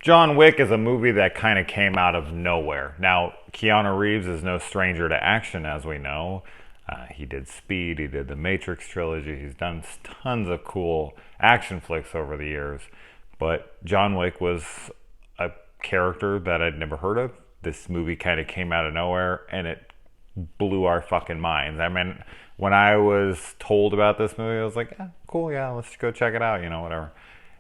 John Wick is a movie that kind of came out of nowhere. Now, Keanu Reeves is no stranger to action, as we know. He did Speed, he did the Matrix trilogy, he's done tons of cool action flicks over the years. But John Wick was a character that I'd never heard of. This movie kind of came out of nowhere, and it blew our fucking minds. I mean, when I was told about this movie, I was like, yeah, cool, yeah, let's go check it out, whatever.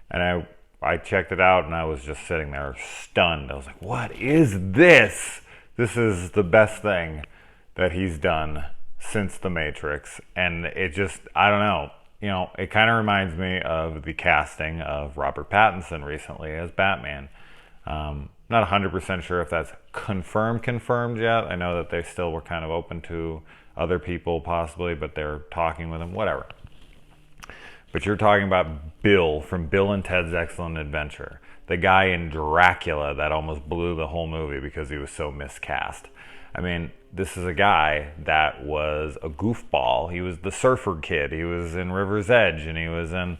And I checked it out, and I was just sitting there stunned. I was like, what is this? This is the best thing that he's done since The Matrix. And it just, I don't know. It kind of reminds me of the casting of Robert Pattinson recently as Batman. Not 100% sure if that's confirmed yet. I know that they still were kind of open to other people possibly, but they're talking with him, whatever. But you're talking about Bill from Bill and Ted's Excellent Adventure. The guy in Dracula that almost blew the whole movie because he was so miscast. I mean, this is a guy that was a goofball. He was the surfer kid. He was in River's Edge, and he was in,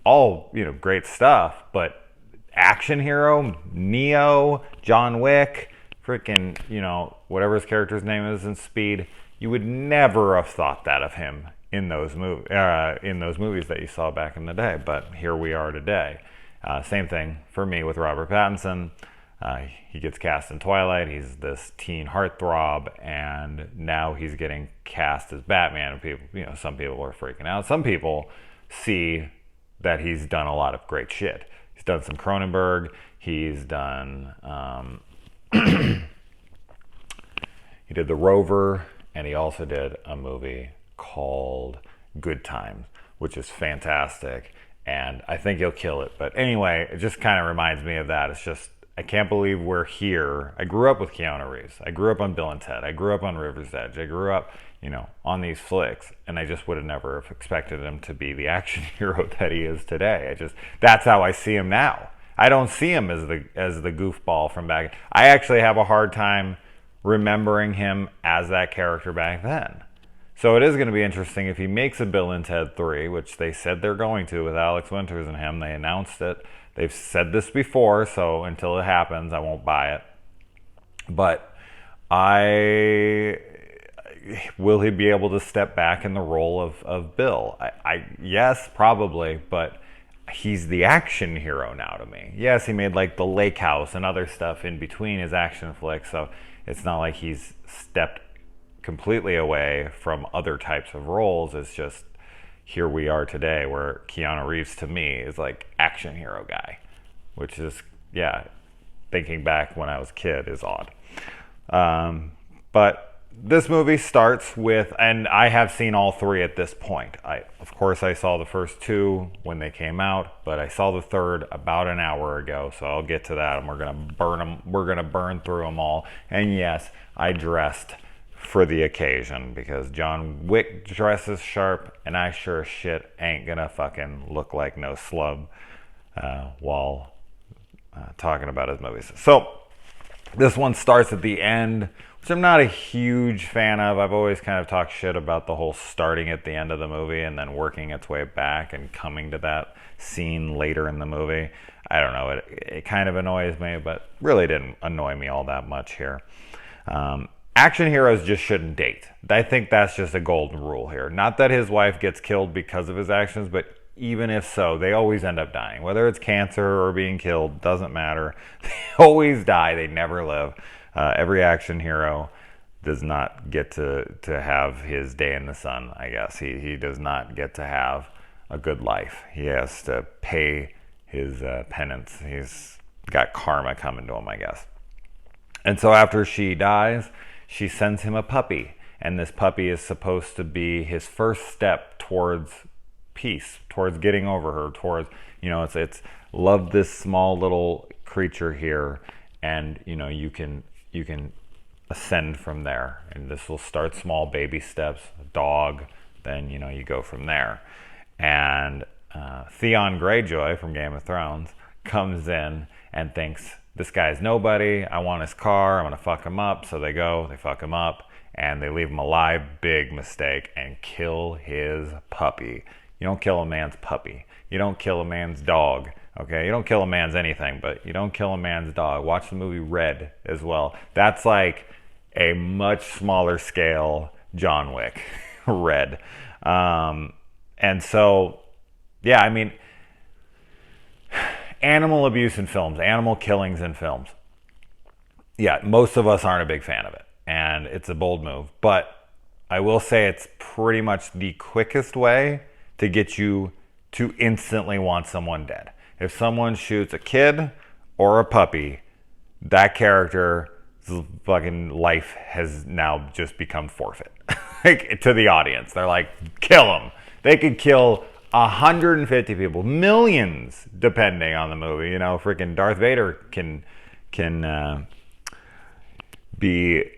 all, great stuff. But action hero, Neo, John Wick, freaking, whatever his character's name is in Speed, you would never have thought that of him in those movies that you saw back in the day. But here we are today. Same thing for me with Robert Pattinson. He gets cast in Twilight. He's this teen heartthrob, and now he's getting cast as Batman. And people, some people are freaking out. Some people see that he's done a lot of great shit. He's done some Cronenberg. He's done. He did The Rover, and he also did a movie called Good Times, which is fantastic. And I think he'll kill it. But anyway, it just kind of reminds me of that. It's just, I can't believe we're here. I grew up with Keanu Reeves. I grew up on Bill and Ted. I grew up on River's Edge. I grew up, on these flicks. And I just would have never have expected him to be the action hero that he is today. That's how I see him now. I don't see him as the goofball from back. I actually have a hard time remembering him as that character back then. So it is going to be interesting if he makes a Bill and Ted 3, which they said they're going to with Alex Winters and him. They announced it. They've said this before, so until it happens, I won't buy it. But will he be able to step back in the role of Bill? Yes, probably, but he's the action hero now to me. Yes, he made like The Lake House and other stuff in between his action flicks, so it's not like he's stepped completely away from other types of roles. It's just here we are today where Keanu Reeves to me is like action hero guy, which is, thinking back when I was a kid is odd. But this movie starts with, and I have seen all three at this point. Of course, I saw the first two when they came out, but I saw the third about an hour ago, so I'll get to that, and we're gonna burn them. We're gonna burn through them all. And yes, I dressed for the occasion because John Wick dresses sharp, and I sure as shit ain't gonna fucking look like no slub while talking about his movies. So this one starts at the end, which I'm not a huge fan of. I've always kind of talked shit about the whole starting at the end of the movie and then working its way back and coming to that scene later in the movie. I don't know, it kind of annoys me, but really didn't annoy me all that much here. Action heroes just shouldn't date. I think that's just a golden rule here. Not that his wife gets killed because of his actions, but even if so, they always end up dying. Whether it's cancer or being killed, doesn't matter. They always die. They never live. Every action hero does not get to have his day in the sun, I guess. He does not get to have a good life. He has to pay his penance. He's got karma coming to him, I guess. And so after she dies, she sends him a puppy, and this puppy is supposed to be his first step towards peace, towards getting over her, towards, it's love this small little creature here, and you can ascend from there, and this will start small baby steps, a dog, then you go from there. And Theon Greyjoy from Game of Thrones comes in and thinks, this guy's nobody, I want his car, I'm gonna fuck him up. So they fuck him up, and they leave him alive, big mistake, and kill his puppy. You don't kill a man's puppy. You don't kill a man's dog. Okay, you don't kill a man's anything, but you don't kill a man's dog. Watch the movie Red as well. That's like a much smaller scale John Wick. Red. And so, yeah, I mean, animal abuse in films, animal killings in films. Yeah, most of us aren't a big fan of it, and it's a bold move. But I will say it's pretty much the quickest way to get you to instantly want someone dead. If someone shoots a kid or a puppy, that character's fucking life has now just become forfeit like, to the audience. They're like, kill them. They could kill 150 people, millions, depending on the movie. You know, freaking Darth Vader can be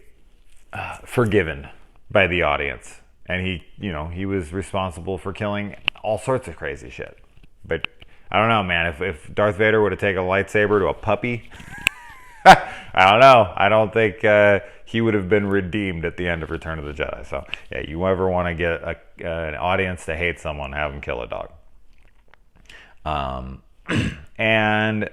forgiven by the audience, and he was responsible for killing all sorts of crazy shit. But I don't know, man. If Darth Vader would have taken a lightsaber to a puppy, I don't know. I don't think he would have been redeemed at the end of Return of the Jedi. So, yeah, you ever want to get an audience to hate someone, have them kill a dog. And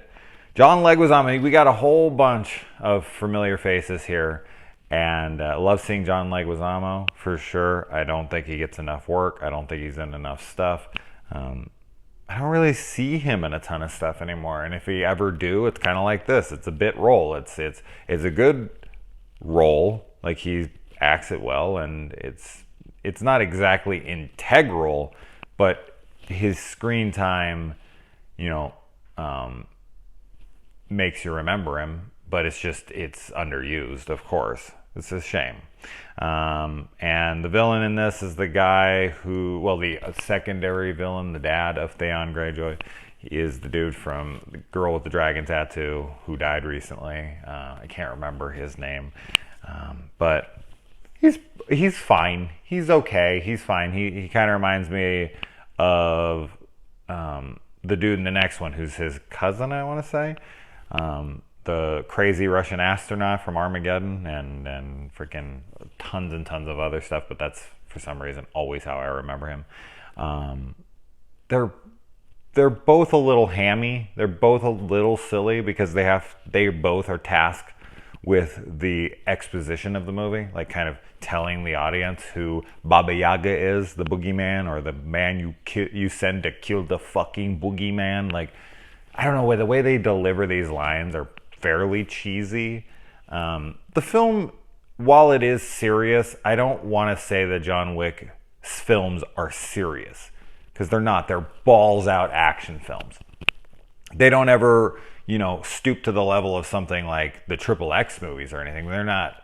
John Leguizamo, we got a whole bunch of familiar faces here. And I love seeing John Leguizamo, for sure. I don't think he gets enough work. I don't think he's in enough stuff. I don't really see him in a ton of stuff anymore, and if he ever do, it's kind of like this. It's a bit role. It's a good role. Like, he acts it well, and it's not exactly integral, but his screen time, makes you remember him. But it's underused, of course. It's a shame. And the villain in this is the guy the secondary villain, the dad of Theon Greyjoy. He is the dude from the girl with the dragon tattoo who died recently. I can't remember his name. But he's fine. He's okay. He's fine. He kind of reminds me of the dude in the next one who's his cousin, I want to say. The crazy Russian astronaut from Armageddon and freaking tons and tons of other stuff, but that's, for some reason, always how I remember him. They're both a little hammy. They're both a little silly because they both are tasked with the exposition of the movie, like kind of telling the audience who Baba Yaga is, the boogeyman, or the man you send to kill the fucking boogeyman. Like, I don't know, the way they deliver these lines are fairly cheesy. The film, while it is serious, I don't want to say that John Wick films are serious, because they're not. They're balls out action films. They don't ever, stoop to the level of something like the XXX movies or anything. They're not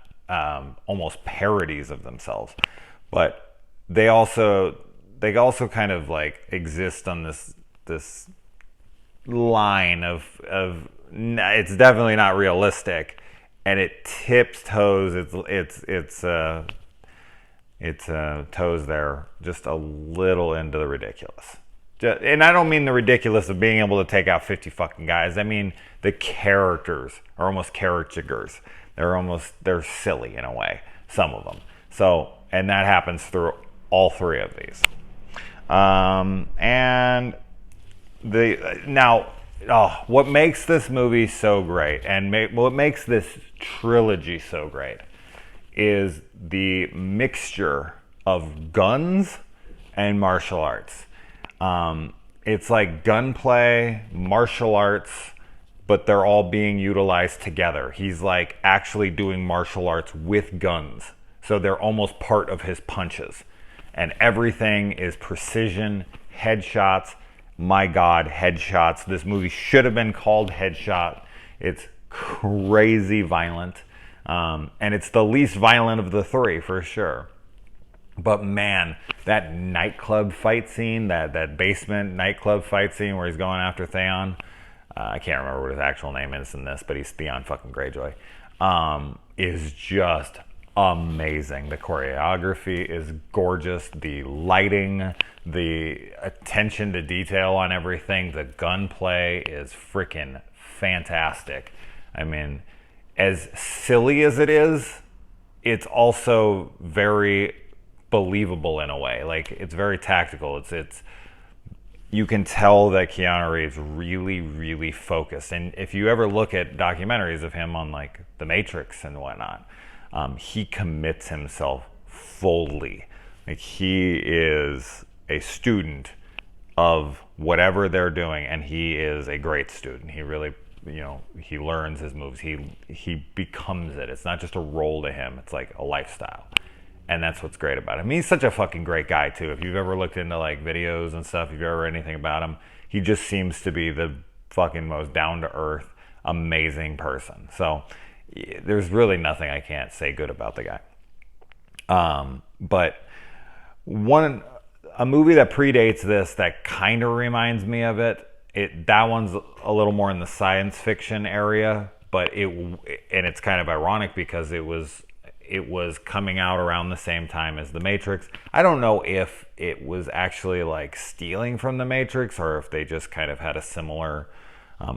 almost parodies of themselves, but they also kind of like exist on this line of it's definitely not realistic, and it tips toes its toes there just a little into the ridiculous. And I don't mean the ridiculous of being able to take out 50 fucking guys. I mean the characters are almost caricatures. They're silly in a way, some of them. So, and that happens through all three of these. What makes this movie so great, and what makes this trilogy so great, is the mixture of guns and martial arts. It's like gunplay, martial arts, but they're all being utilized together. He's like actually doing martial arts with guns, so they're almost part of his punches. And everything is precision, headshots. My God, headshots. This movie should have been called Headshot. It's crazy violent. And it's the least violent of the three, for sure. But man, that nightclub fight scene, that basement nightclub fight scene where he's going after Theon, I can't remember what his actual name is in this, but he's Theon fucking Greyjoy, is just amazing. The choreography is gorgeous. The lighting, the attention to detail on everything, the gunplay is freaking fantastic. I mean, as silly as it is, it's also very believable in a way. Like, it's very tactical. you can tell that Keanu Reeves really, really focused. And if you ever look at documentaries of him on like The Matrix and whatnot, he commits himself fully. Like he is a student of whatever they're doing, and he is a great student. He really, he learns his moves. He becomes it. It's not just a role to him. It's like a lifestyle. And that's what's great about him. He's such a fucking great guy too. If you've ever looked into like videos and stuff, if you've ever read anything about him, he just seems to be the fucking most down to earth, amazing person. So there's really nothing I can't say good about the guy. But a movie that predates this that kind of reminds me of that one's a little more in the science fiction area, but it's kind of ironic because it was coming out around the same time as The Matrix. I don't know if it was actually like stealing from The Matrix or if they just kind of had a similar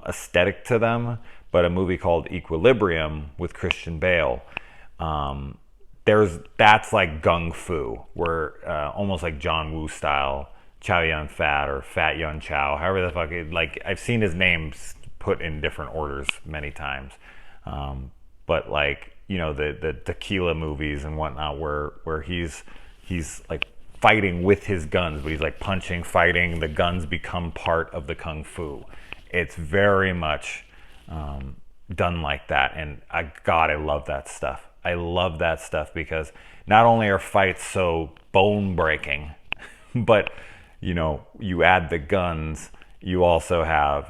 aesthetic to them, but a movie called Equilibrium with Christian Bale. That's like gung fu, where almost like John Woo style, Chow Yun Fat or Fat Yun Chow, however the fuck. I've seen his names put in different orders many times, but like the tequila movies and whatnot, where he's like fighting with his guns, but he's like punching, fighting. The guns become part of the kung fu. It's very much done like that, and I love that stuff. I love that stuff because not only are fights so bone breaking, but you add the guns, you also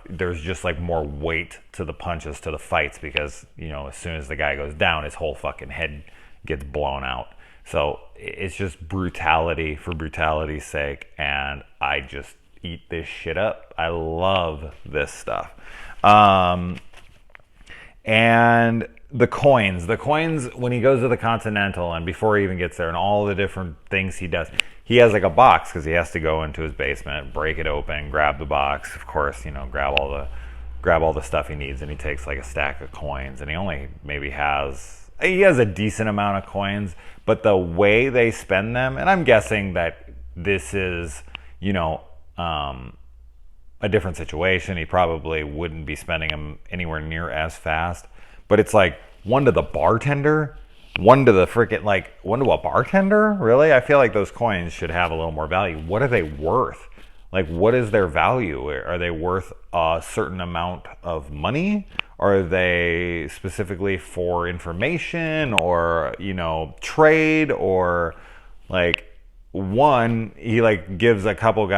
there's just like more weight to the punches, to the fights, because as soon as the guy goes down, his whole fucking head gets blown out. So it's just brutality for brutality's sake, and I just eat this shit up. I love this stuff. And the coins when he goes to the Continental, and before he even gets there, and all the different things he does, he has like a box because he has to go into his basement, break it open, grab the box, of course, grab all the stuff he needs, and he takes like a stack of coins, and he only maybe has a decent amount of coins, but the way they spend them, and I'm guessing that this is a different situation, he probably wouldn't be spending them anywhere near as fast, but it's like one to the bartender, one to a bartender? Really? I feel like those coins should have a little more value. What are they worth? Like, what is their value? Are they worth a certain amount of money? Are they specifically for information or, trade? Or like he like gives a couple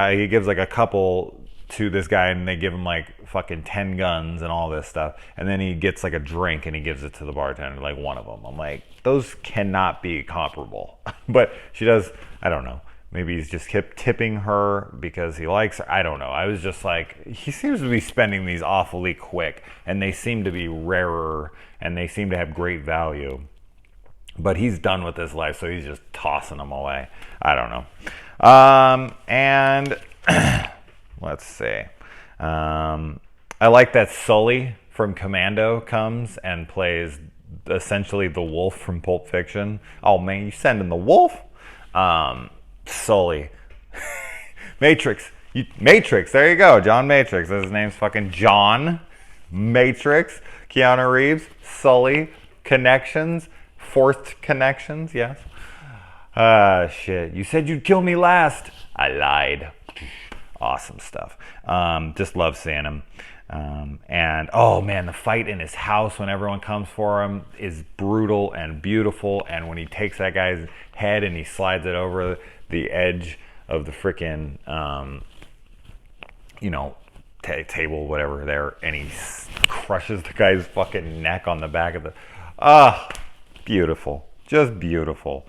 to this guy, and they give him like fucking 10 guns and all this stuff, and then he gets like a drink and he gives it to the bartender, like one of them. I'm like, those cannot be comparable. But she does, I don't know, maybe he's just kept tipping her because he likes her, I don't know. I was just like, he seems to be spending these awfully quick, and they seem to be rarer, and they seem to have great value, but he's done with this life, so he's just tossing them away. I don't know. And let's see. I like that Sully from Commando comes and plays essentially the wolf from Pulp Fiction. Oh man, you sending the wolf? Sully. Matrix. Matrix, there you go. John Matrix. His name's fucking John Matrix. Keanu Reeves. Sully. Connections. Forced connections, yes. Shit. You said you'd kill me last. I lied. Awesome stuff. Just love seeing him. And oh man, the fight in his house when everyone comes for him is brutal and beautiful. And when he takes that guy's head and he slides it over the edge of the freaking, table, whatever there, and he crushes the guy's fucking neck on the back of beautiful. Just beautiful.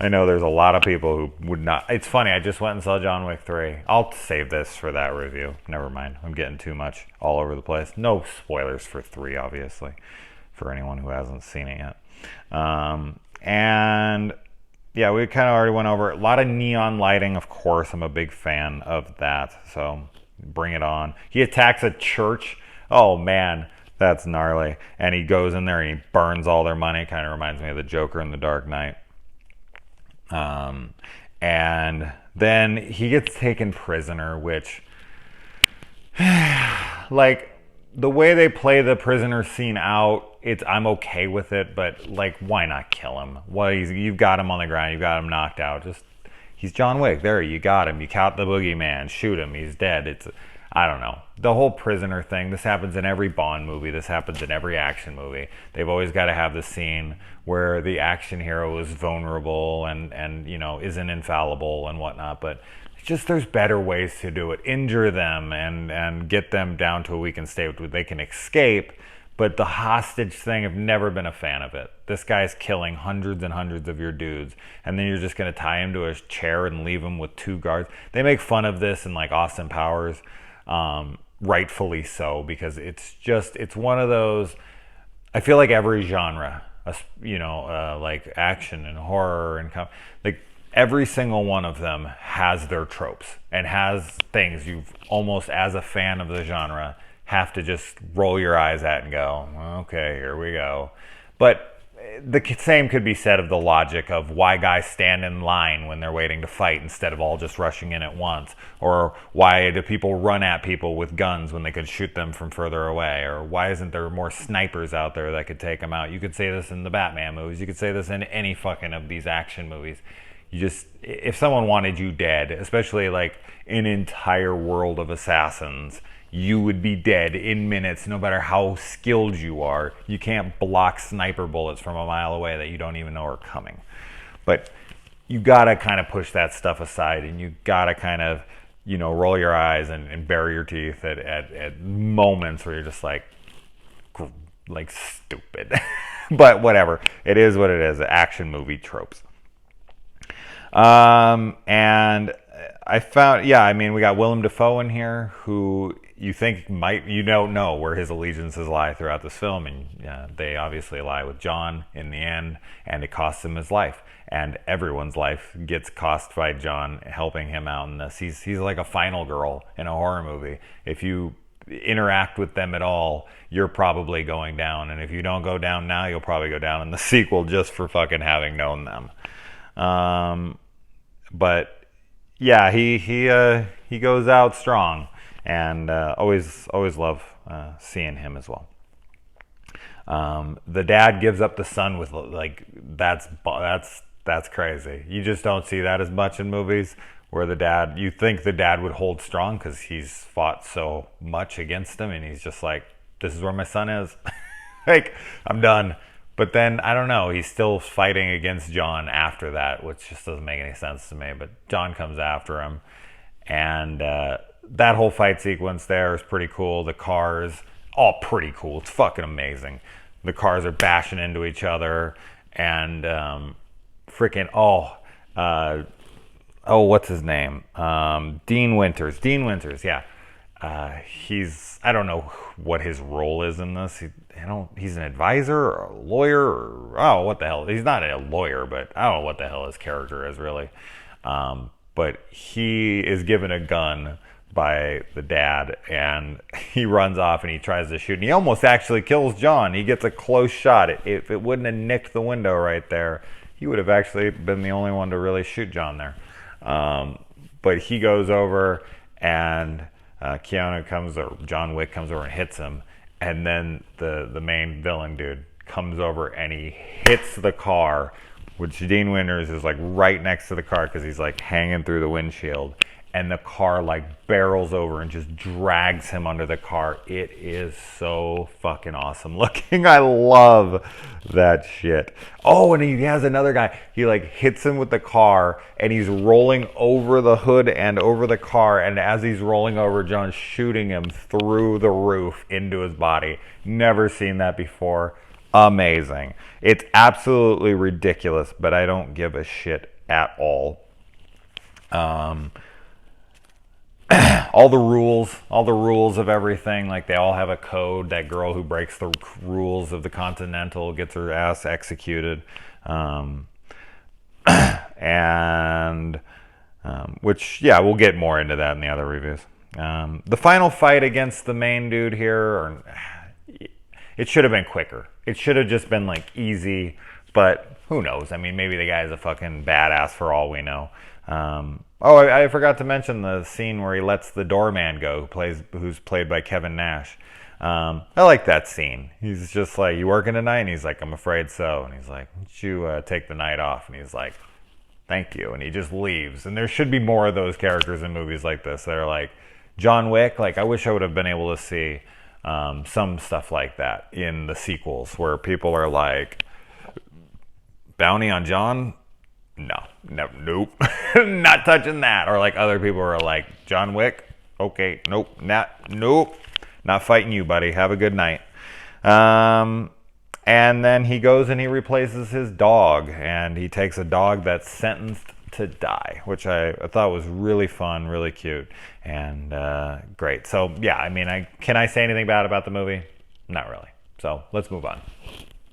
I know there's a lot of people who would not. It's funny, I just went and saw John Wick 3. I'll save this for that review. Never mind. I'm getting too much all over the place. No spoilers for 3, obviously, for anyone who hasn't seen it yet. And yeah, we kind of already went over it. A lot of neon lighting, of course. I'm a big fan of that. So bring it on. He attacks a church. Oh, man. That's gnarly. And he goes in there and he burns all their money. Kind of reminds me of the Joker in The Dark Knight. And Then he gets taken prisoner, which, like, the way they play the prisoner scene out, I'm okay with it, but like, why not kill him? Well, you've got him on the ground, you've got him knocked out. Just, he's John Wick. There, you got him. You count the boogeyman, shoot him, he's dead. I don't know. The whole prisoner thing, this happens in every Bond movie. This happens in every action movie. They've always got to have the scene where the action hero is vulnerable and isn't infallible and whatnot. But just there's better ways to do it. Injure them and get them down to a weakened state where they can escape. But the hostage thing, I've never been a fan of it. This guy's killing hundreds and hundreds of your dudes, and then you're just going to tie him to a chair and leave him with 2 guards. They make fun of this in like Austin Powers. Rightfully so, because it's one of those, I feel like every genre, like action and horror and like every single one of them has their tropes and has things you've almost, as a fan of the genre, have to just roll your eyes at and go, okay, here we go. But the same could be said of the logic of why guys stand in line when they're waiting to fight instead of all just rushing in at once, or why do people run at people with guns when they could shoot them from further away, or why isn't there more snipers out there that could take them out? You could say this in the Batman movies, you could say this in any fucking of these action movies. If someone wanted you dead, especially like an entire world of assassins, you would be dead in minutes, no matter how skilled you are. You can't block sniper bullets from a mile away that you don't even know are coming. But you gotta kind of push that stuff aside, and you gotta kind of, roll your eyes and bury your teeth at moments where you're just like stupid. But whatever, it is what it is. Action movie tropes. And I found, we got Willem Dafoe in here, who you don't know where his allegiances lie throughout this film, and they obviously lie with John in the end, and it costs him his life, and everyone's life gets cost by John helping him out in this. He's like a final girl in a horror movie. If you interact with them at all, you're probably going down, and if you don't go down now, you'll probably go down in the sequel just for fucking having known them. But yeah, he goes out strong, and always love seeing him as well. The dad gives up the son with, like, that's crazy. You just don't see that as much in movies, where you think the dad would hold strong because he's fought so much against him, and he's just like, this is where my son is. Like, I'm done. But then, I don't know, he's still fighting against John after that, which just doesn't make any sense to me. But John comes after him, and that whole fight sequence there is pretty cool. The cars, all pretty cool. It's fucking amazing. The cars are bashing into each other, and what's his name? Dean Winters, yeah. I don't know what his role is in this. He's an advisor or a lawyer, or what the hell. He's not a lawyer, but I don't know what the hell his character is really. But he is given a gun by the dad, and he runs off and he tries to shoot, and he almost actually kills John. He gets a close shot. If it wouldn't have nicked the window right there, he would have actually been the only one to really shoot John there. But he goes over, and John Wick comes over and hits him, and then the main villain dude comes over and he hits the car, which Dean Winters is like right next to the car because he's like hanging through the windshield, and the car like barrels over and just drags him under the car. It is so fucking awesome looking. I love that shit. Oh, and he has another guy. He like hits him with the car, and he's rolling over the hood and over the car, and as he's rolling over, John's shooting him through the roof into his body. Never seen that before. Amazing. It's absolutely ridiculous, but I don't give a shit at all. All the rules of everything, like they all have a code. That girl who breaks the rules of the Continental gets her ass executed. Which, yeah, we'll get more into that in the other reviews. The final fight against the main dude here, it should have been quicker. It should have just been like easy, but who knows? I mean, maybe the guy's a fucking badass for all we know. Oh, I forgot to mention the scene where he lets the doorman go, who's played by Kevin Nash. I like that scene. He's just like, "You working tonight?" And he's like, "I'm afraid so." And he's like, "Why don't you take the night off?" And he's like, "Thank you." And he just leaves. And there should be more of those characters in movies like this. They're like John Wick. Like, I wish I would have been able to see some stuff like that in the sequels, where people are like, "Bounty on John? No, nope, not touching that." Or like other people are like, "John Wick? Okay, nope, not fighting you, buddy. Have a good night." And then he goes and he replaces his dog, and he takes a dog that's sentenced to die, which I thought was really fun, really cute, and great. So yeah, I mean, can I say anything bad about the movie? Not really. So let's move on.